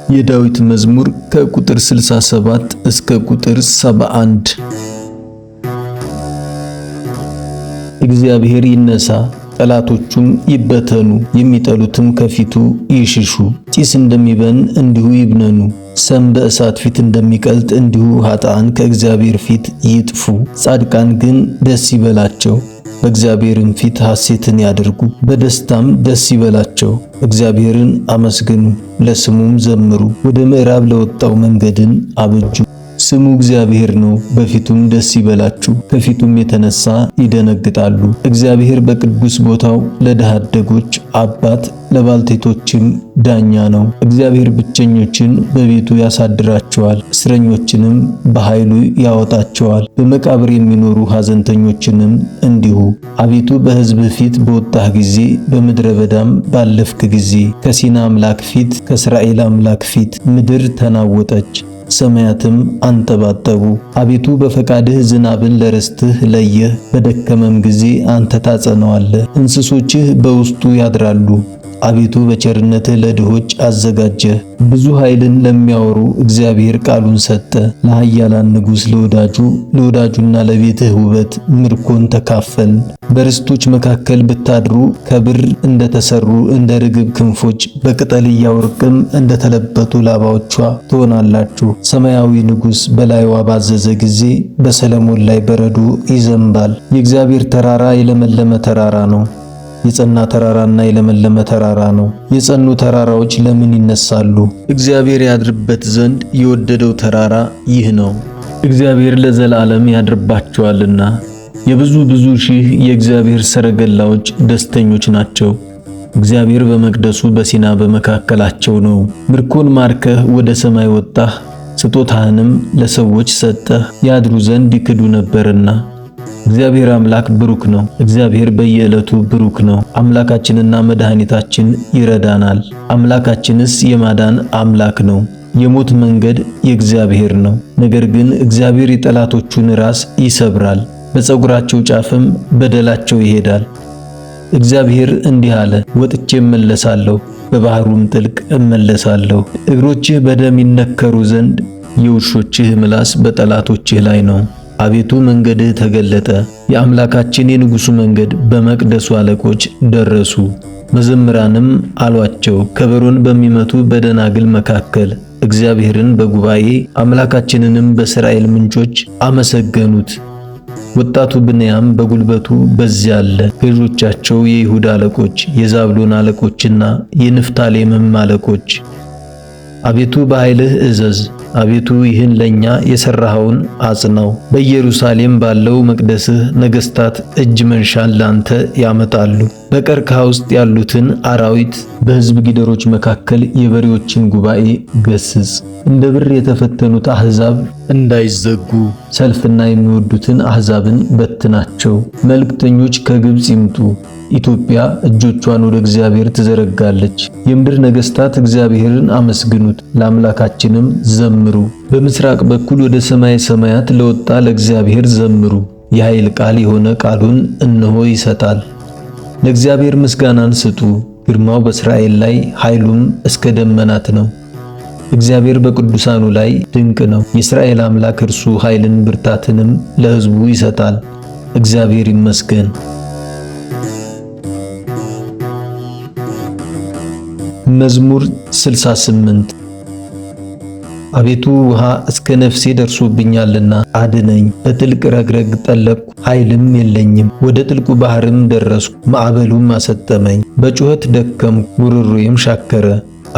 የዳዊት መዝሙር ከቁጥር 67 እስከ ቁጥር 71። እግዚአብሔር ይነሳ፣ ጠላቶቹም ይበተኑ፣ የሚጠሉትም ከፊቱ ይሽሹ። ጢስ እንደሚበን እንዲሁ ይብነኑ፣ ሰም በእሳት ፊት እንደሚቀልጥ እንዲሁ ኃጥአን ከእግዚአብሔር ፊት ይጥፉ። ጻድቃን ግን ደስ ይበላቸው፣ በእግዚአብሔርም ፊት ሐሴትን ያድርጉ፣ በደስታም ደስ ይበላቸው። እግዚአብሔርን አመስግኑ፣ ለስሙም ዘምሩ። ወደ ምዕራብ ለወጣው መንገድን አበጁ። ስሙ እግዚአብሔር ነው፣ በፊቱም ደስ ይበላችሁ፣ ከፊቱም የተነሳ ይደነግጣሉ። እግዚአብሔር በቅዱስ ቦታው ለድሃ አደጎች አባት ለባልቴቶችም ዳኛ ነው። እግዚአብሔር ብቸኞችን በቤቱ ያሳድራቸዋል፣ እስረኞችንም በኃይሉ ያወጣቸዋል። በመቃብር የሚኖሩ ሐዘንተኞችንም እንዲሁ። አቤቱ በሕዝብህ ፊት በወጣህ ጊዜ፣ በምድረ በዳም ባለፍክ ጊዜ፣ ከሲና አምላክ ፊት ከእስራኤል አምላክ ፊት ምድር ተናወጠች፣ ሰማያትም አንጠባጠቡ። አቤቱ በፈቃድህ ዝናብን ለርስትህ ለየህ፣ በደከመም ጊዜ አንተ ታጸነዋለህ፣ እንስሶችህ በውስጡ ያድራሉ። አቤቱ በቸርነትህ ለድሆች አዘጋጀህ። ብዙ ኃይልን ለሚያወሩ እግዚአብሔር ቃሉን ሰጠ። ለኃያላን ንጉሥ ለወዳጁና ለቤትህ ውበት ምርኮን ተካፈልን። በርስቶች መካከል ብታድሩ ከብር እንደተሰሩ እንደ ርግብ ክንፎች በቅጠልያ ወርቅም እንደተለበጡ ላባዎቿ ትሆናላችሁ። ሰማያዊ ንጉሥ በላይዋ ባዘዘ ጊዜ በሰለሞን ላይ በረዶ ይዘንባል። የእግዚአብሔር ተራራ የለመለመ ተራራ ነው፣ የጸና ተራራና የለመለመ ተራራ ነው። የጸኑ ተራራዎች ለምን ይነሳሉ? እግዚአብሔር ያድርበት ዘንድ የወደደው ተራራ ይህ ነው። እግዚአብሔር ለዘላለም ያድርባቸዋልና የብዙ ሺህ የእግዚአብሔር ሰረገላዎች ደስተኞች ናቸው። እግዚአብሔር በመቅደሱ በሲና በመካከላቸው ነው። ምርኮን ማርከህ ወደ ሰማይ ወጣህ፣ ስጦታህንም ለሰዎች ሰጠህ። ያድሩ ዘንድ ይክዱ ነበርና እግዚአብሔር አምላክ ብሩክ ነው። እግዚአብሔር በየዕለቱ ብሩክ ነው። አምላካችንና መድኃኒታችን ይረዳናል። አምላካችንስ የማዳን አምላክ ነው። የሞት መንገድ የእግዚአብሔር ነው፣ ነገር ግን እግዚአብሔር የጠላቶቹን ራስ ይሰብራል፣ በፀጉራቸው ጫፍም በደላቸው ይሄዳል። እግዚአብሔር እንዲህ አለ፣ ወጥቼ እመለሳለሁ፣ በባህሩም ጥልቅ እመለሳለሁ። እግሮችህ በደም ይነከሩ ዘንድ የውሾችህ ምላስ በጠላቶችህ ላይ ነው። አቤቱ መንገድህ ተገለጠ፣ የአምላካችን የንጉሡ መንገድ በመቅደሱ አለቆች ደረሱ። መዘምራንም አሏቸው፣ ከበሮን በሚመቱ በደናግል መካከል እግዚአብሔርን በጉባኤ አምላካችንንም በእስራኤል ምንጮች አመሰገኑት። ወጣቱ ብንያም በጉልበቱ በዚያ አለ። ገዦቻቸው የይሁዳ አለቆች፣ የዛብሎን አለቆችና የንፍታሌምም አለቆች። አቤቱ በኃይልህ እዘዝ፣ አቤቱ ይህን ለኛ የሰራኸውን አጽናው። በኢየሩሳሌም ባለው መቅደስህ ነገሥታት እጅ መንሻን ላንተ ያመጣሉ። በቀርከሃ ውስጥ ያሉትን አራዊት፣ በሕዝብ ጊደሮች መካከል የበሬዎችን ጉባኤ ገስጽ። እንደ ብር የተፈተኑት አሕዛብ እንዳይዘጉ ሰልፍና የሚወዱትን አሕዛብን በትናቸው። መልእክተኞች ከግብጽ ይምጡ። ኢትዮጵያ እጆቿን ወደ እግዚአብሔር ትዘረጋለች። የምድር ነገሥታት እግዚአብሔርን አመስግኑት፣ ለአምላካችንም ዘምሩ። በምስራቅ በኩል ወደ ሰማየ ሰማያት ለወጣ ለእግዚአብሔር ዘምሩ። የኃይል ቃል የሆነ ቃሉን እነሆ ይሰጣል። ለእግዚአብሔር ምስጋናን ስጡ፣ ግርማው በእስራኤል ላይ ኃይሉም እስከ ደመናት ነው። እግዚአብሔር በቅዱሳኑ ላይ ድንቅ ነው። የእስራኤል አምላክ እርሱ ኃይልን ብርታትንም ለሕዝቡ ይሰጣል። እግዚአብሔር ይመስገን። መዝሙር 68 አቤቱ ውሃ እስከ ነፍሴ ደርሶብኛልና አድነኝ። በጥልቅ ረግረግ ጠለቅሁ፣ ኃይልም የለኝም። ወደ ጥልቁ ባሕርም ደረስኩ፣ ማዕበሉም አሰጠመኝ። በጩኸት ደከምሁ፣ ጉሮሮዬም ሻከረ።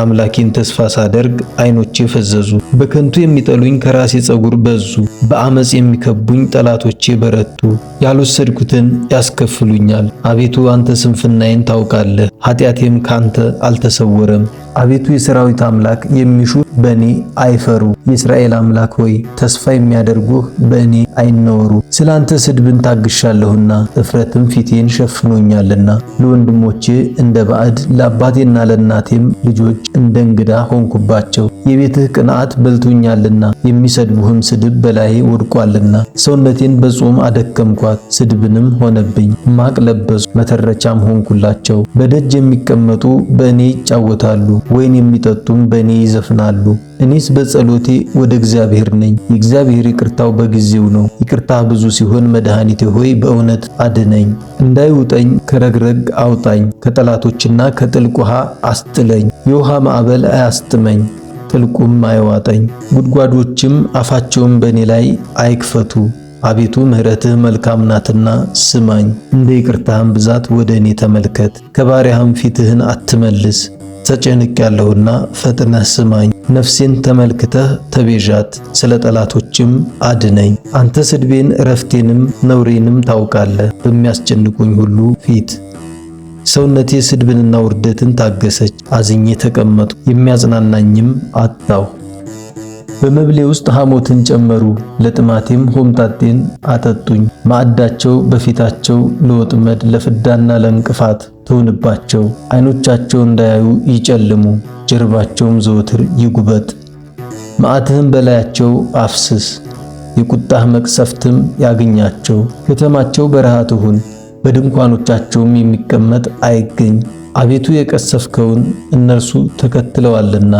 አምላኬን ተስፋ ሳደርግ ዓይኖቼ ፈዘዙ። በከንቱ የሚጠሉኝ ከራሴ ፀጉር በዙ። በአመፅ የሚከቡኝ ጠላቶቼ በረቱ። ያልወሰድኩትን ያስከፍሉኛል። አቤቱ አንተ ስንፍናዬን ታውቃለህ፣ ኃጢአቴም ካንተ አልተሰወረም። አቤቱ የሠራዊት አምላክ የሚሹ በእኔ አይፈሩ። የእስራኤል አምላክ ሆይ ተስፋ የሚያደርጉህ በእኔ አይነወሩ። ስላንተ ስድብን ታግሻለሁና እፍረትም ፊቴን ሸፍኖኛልና። ለወንድሞቼ እንደ ባዕድ ለአባቴና ለእናቴም ልጆች እንደ እንግዳ ሆንኩባቸው። የቤትህ ቅንዓት በልቶኛልና የሚሰድቡህም ስድብ በላዬ ወድቋልና። ሰውነቴን በጾም አደከምኳት፣ ስድብንም ሆነብኝ። ማቅ ለበሱ፣ መተረቻም ሆንኩላቸው። በደጅ የሚቀመጡ በእኔ ይጫወታሉ፣ ወይን የሚጠጡም በእኔ ይዘፍናሉ። እኔስ በጸሎቴ ወደ እግዚአብሔር ነኝ። የእግዚአብሔር ይቅርታው በጊዜው ነው። ይቅርታህ ብዙ ሲሆን መድኃኒቴ ሆይ በእውነት አድነኝ። እንዳይውጠኝ ከረግረግ አውጣኝ፣ ከጠላቶችና ከጥልቅ ውሃ አስጥለኝ። የውሃ ማዕበል አያስጥመኝ፣ ጥልቁም አይዋጠኝ። ጉድጓዶችም አፋቸውን በእኔ ላይ አይክፈቱ። አቤቱ ምሕረትህ መልካም ናትና ስማኝ። እንደ ይቅርታህም ብዛት ወደ እኔ ተመልከት፣ ከባሪያህም ፊትህን አትመልስ። ተጨንቄያለሁና ፈጥነህ ስማኝ። ነፍሴን ተመልክተህ ተቤዣት፣ ስለ ጠላቶችም አድነኝ። አንተ ስድቤን ዕረፍቴንም ነውሬንም ታውቃለህ በሚያስጨንቁኝ ሁሉ ፊት። ሰውነቴ ስድብንና ውርደትን ታገሰች። አዝኜ ተቀመጥኩ፣ የሚያጽናናኝም አጣሁ። በመብሌ ውስጥ ሐሞትን ጨመሩ፣ ለጥማቴም ሆምጣጤን አጠጡኝ። ማዕዳቸው በፊታቸው ለወጥመድ ለፍዳና ለእንቅፋት ትሁንባቸው። ዓይኖቻቸው እንዳያዩ ይጨልሙ፣ ጀርባቸውም ዘወትር ይጉበጥ። መዓትህም በላያቸው አፍስስ፣ የቁጣህ መቅሰፍትም ያግኛቸው። ከተማቸው በረሃ ትሁን፣ በድንኳኖቻቸውም የሚቀመጥ አይገኝ። አቤቱ የቀሰፍከውን እነርሱ ተከትለዋልና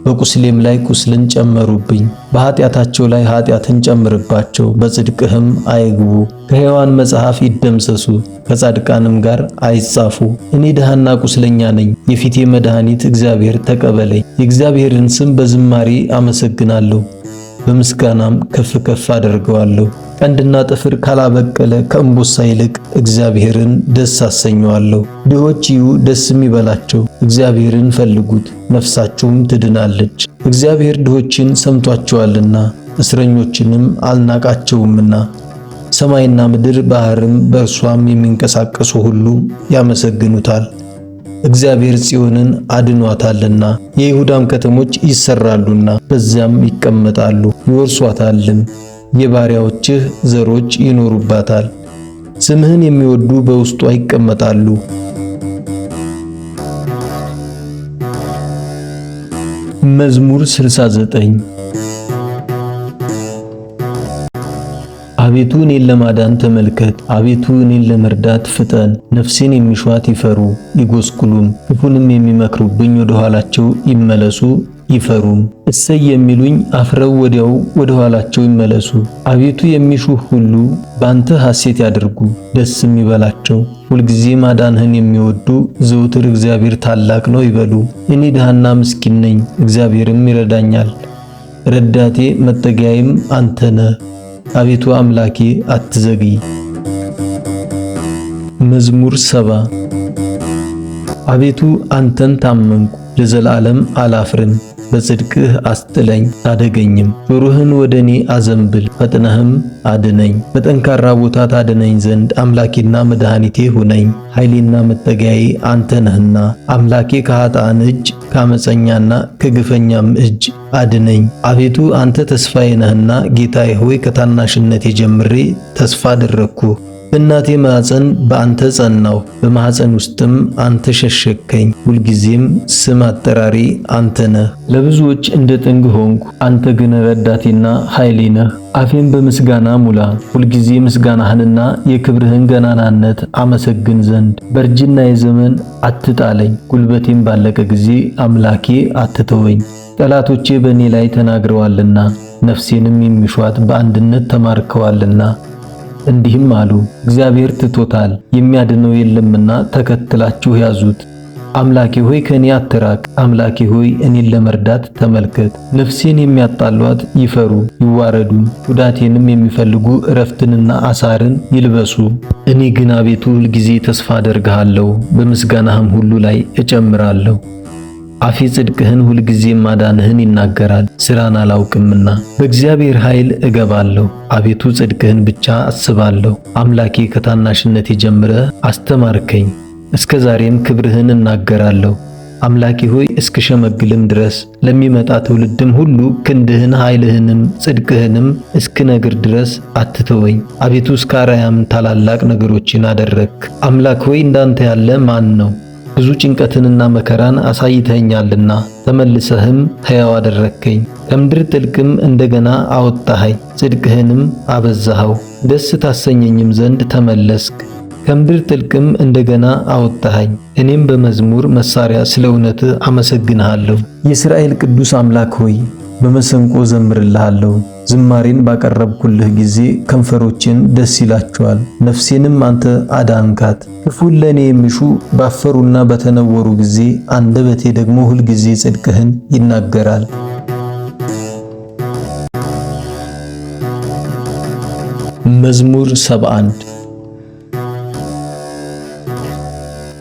በቁስሌም ላይ ቁስልን ጨመሩብኝ። በኃጢአታቸው ላይ ኃጢአትን ጨምርባቸው፣ በጽድቅህም አይግቡ። ከሕያዋን መጽሐፍ ይደምሰሱ፣ ከጻድቃንም ጋር አይጻፉ። እኔ ድሃና ቁስለኛ ነኝ፣ የፊቴ መድኃኒት እግዚአብሔር ተቀበለኝ። የእግዚአብሔርን ስም በዝማሬ አመሰግናለሁ፣ በምስጋናም ከፍ ከፍ አደርገዋለሁ። ቀንድና ጥፍር ካላበቀለ ከእንቦሳ ይልቅ እግዚአብሔርን ደስ አሰኘዋለሁ። ድሆች ይዩ ደስም ይበላቸው፣ እግዚአብሔርን ፈልጉት ነፍሳችሁም ትድናለች። እግዚአብሔር ድሆችን ሰምቷቸዋልና እስረኞችንም አልናቃቸውምና። ሰማይና ምድር ባሕርም በእርሷም የሚንቀሳቀሱ ሁሉ ያመሰግኑታል። እግዚአብሔር ጽዮንን አድኗታልና የይሁዳም ከተሞች ይሰራሉና በዚያም ይቀመጣሉ ይወርሷታልም። የባሪያዎችህ ዘሮች ይኖሩባታል። ስምህን የሚወዱ በውስጧ ይቀመጣሉ። መዝሙር 69 አቤቱ እኔን ለማዳን ተመልከት፣ አቤቱ እኔን ለመርዳት ፍጠን። ነፍሴን የሚሿት ይፈሩ ይጎስቁሉም፣ ክፉንም የሚመክሩብኝ ወደ ኋላቸው ይመለሱ ይፈሩም። እሰይ የሚሉኝ አፍረው ወዲያው ወደ ኋላቸው ይመለሱ። አቤቱ የሚሹህ ሁሉ ባንተ ሐሴት ያድርጉ ደስም ይበላቸው። ሁልጊዜ ማዳንህን የሚወዱ ዘውትር እግዚአብሔር ታላቅ ነው ይበሉ። እኔ ድሃና ምስኪን ነኝ፣ እግዚአብሔርም ይረዳኛል። ረዳቴ መጠጊያዬም አንተ ነህ። አቤቱ አምላኬ አትዘግይ። መዝሙር 70 አቤቱ አንተን ታመንኩ፣ ለዘላለም አላፍርም። በጽድቅህ አስጥለኝ ታደገኝም። ጆሮህን ወደ እኔ አዘንብል፣ ፈጥነህም አድነኝ። በጠንካራ ቦታ ታድነኝ ዘንድ አምላኬና መድኃኒቴ ሁነኝ። ኃይሌና መጠጊያዬ አንተ ነህና አምላኬ ከኃጥአን እጅ ከአመፀኛና ከግፈኛም እጅ አድነኝ። አቤቱ አንተ ተስፋዬ ነህና ጌታዬ ሆይ ከታናሽነቴ ጀምሬ ተስፋ አደረግኩ። በእናቴ ማኅፀን በአንተ ጸናሁ፣ በማኅፀን ውስጥም አንተ ሸሸግከኝ። ሁልጊዜም ስም አጠራሪ አንተ ነህ። ለብዙዎች እንደ ጥንግ ሆንኩ፣ አንተ ግን ረዳቴና ኃይሌ ነህ። አፌን በምስጋና ሙላ፣ ሁልጊዜ ምስጋናህንና የክብርህን ገናናነት አመሰግን ዘንድ። በእርጅናዬ ዘመን አትጣለኝ፣ ጉልበቴም ባለቀ ጊዜ አምላኬ አትተወኝ። ጠላቶቼ በእኔ ላይ ተናግረዋልና ነፍሴንም የሚሿት በአንድነት ተማርከዋልና። እንዲህም አሉ፣ እግዚአብሔር ትቶታል፣ የሚያድነው የለምና ተከትላችሁ ያዙት። አምላኬ ሆይ ከእኔ አትራቅ፣ አምላኬ ሆይ እኔን ለመርዳት ተመልከት። ነፍሴን የሚያጣሏት ይፈሩ ይዋረዱ፣ ጉዳቴንም የሚፈልጉ ዕረፍትንና አሳርን ይልበሱ። እኔ ግን አቤቱ ሁልጊዜ ተስፋ አደርግሃለሁ፣ በምስጋናህም ሁሉ ላይ እጨምራለሁ። አፌ ጽድቅህን ሁልጊዜም ማዳንህን ይናገራል፣ ሥራን አላውቅምና። በእግዚአብሔር ኃይል እገባለሁ፣ አቤቱ ጽድቅህን ብቻ አስባለሁ። አምላኬ ከታናሽነቴ ጀምረህ አስተማርከኝ፣ እስከ ዛሬም ክብርህን እናገራለሁ። አምላኬ ሆይ እስክሸመግልም ድረስ ለሚመጣ ትውልድም ሁሉ ክንድህን ኃይልህንም ጽድቅህንም እስክነግር ድረስ አትተወኝ። አቤቱ እስከ አርያም ታላላቅ ነገሮችን አደረግክ። አምላክ ሆይ እንዳንተ ያለ ማን ነው? ብዙ ጭንቀትንና መከራን አሳይተኛልና ተመልሰህም ሕያው አደረግከኝ። ከምድር ጥልቅም እንደገና አወጣኸኝ፣ ጽድቅህንም አበዛኸው። ደስ ታሰኘኝም ዘንድ ተመለስክ። ከምድር ጥልቅም እንደገና አወጣኸኝ። እኔም በመዝሙር መሳሪያ ስለ እውነትህ አመሰግንሃለሁ። የእስራኤል ቅዱስ አምላክ ሆይ በመሰንቆ ዘምርልሃለሁ። ዝማሬን ባቀረብኩልህ ጊዜ ከንፈሮችን ደስ ይላቸዋል። ነፍሴንም አንተ አዳንካት። ክፉን ለእኔ የሚሹ ባፈሩና በተነወሩ ጊዜ አንደበቴ ደግሞ ሁልጊዜ ጽድቅህን ይናገራል። መዝሙር 71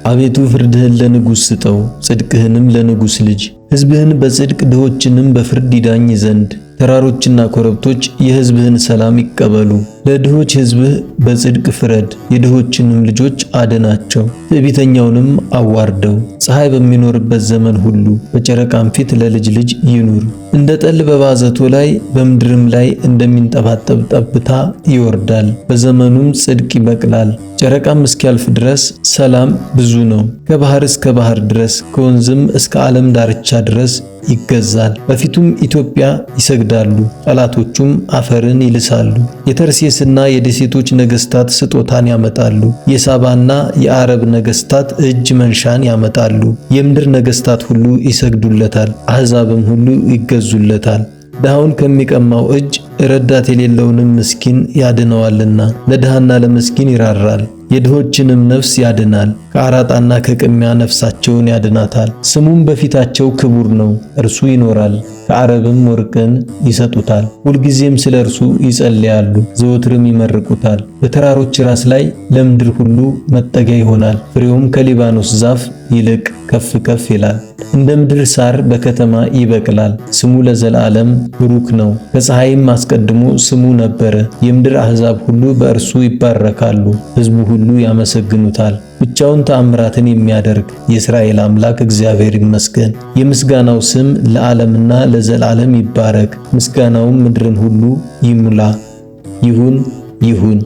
አቤቱ ፍርድህን ለንጉሥ ስጠው፣ ጽድቅህንም ለንጉሥ ልጅ። ሕዝብህን በጽድቅ ድሆችንም በፍርድ ይዳኝ ዘንድ ተራሮችና ኮረብቶች የሕዝብህን ሰላም ይቀበሉ። ለድሆች ሕዝብህ በጽድቅ ፍረድ፣ የድሆችንም ልጆች አድናቸው። ትዕቢተኛውንም አዋርደው። ፀሐይ በሚኖርበት ዘመን ሁሉ በጨረቃም ፊት ለልጅ ልጅ ይኑር። እንደ ጠል በባዘቶ ላይ በምድርም ላይ እንደሚንጠባጠብ ጠብታ ይወርዳል። በዘመኑም ጽድቅ ይበቅላል። ጨረቃም እስኪያልፍ ድረስ ሰላም ብዙ ነው። ከባህር እስከ ባህር ድረስ ከወንዝም እስከ ዓለም ዳርቻ ድረስ ይገዛል። በፊቱም ኢትዮጵያ ይሰግዳሉ፣ ጠላቶቹም አፈርን ይልሳሉ። የተርሴስና የደሴቶች ነገሥታት ስጦታን ያመጣሉ። የሳባና የአረብ ነገሥታት እጅ መንሻን ያመጣሉ። የምድር ነገሥታት ሁሉ ይሰግዱለታል፣ አሕዛብም ሁሉ ይገዙለታል። ድሃውን ከሚቀማው እጅ ረዳት የሌለውንም ምስኪን ያድነዋልና ለድሃና ለምስኪን ይራራል። የድሆችንም ነፍስ ያድናል። ከአራጣና ከቅሚያ ነፍሳቸውን ያድናታል። ስሙም በፊታቸው ክቡር ነው። እርሱ ይኖራል፣ ከአረብም ወርቅን ይሰጡታል። ሁልጊዜም ስለ እርሱ ይጸልያሉ፣ ዘወትርም ይመርቁታል። በተራሮች ራስ ላይ ለምድር ሁሉ መጠጊያ ይሆናል። ፍሬውም ከሊባኖስ ዛፍ ይልቅ ከፍ ከፍ ይላል። እንደ ምድር ሳር በከተማ ይበቅላል። ስሙ ለዘላለም ብሩክ ነው። ከፀሐይም አስቀድሞ ስሙ ነበረ። የምድር አሕዛብ ሁሉ በእርሱ ይባረካሉ። ሕዝቡ ሁሉ ያመሰግኑታል። ብቻውን ተአምራትን የሚያደርግ የእስራኤል አምላክ እግዚአብሔር ይመስገን። የምስጋናው ስም ለዓለምና ለዘላለም ይባረክ። ምስጋናውም ምድርን ሁሉ ይሙላ። ይሁን ይሁን።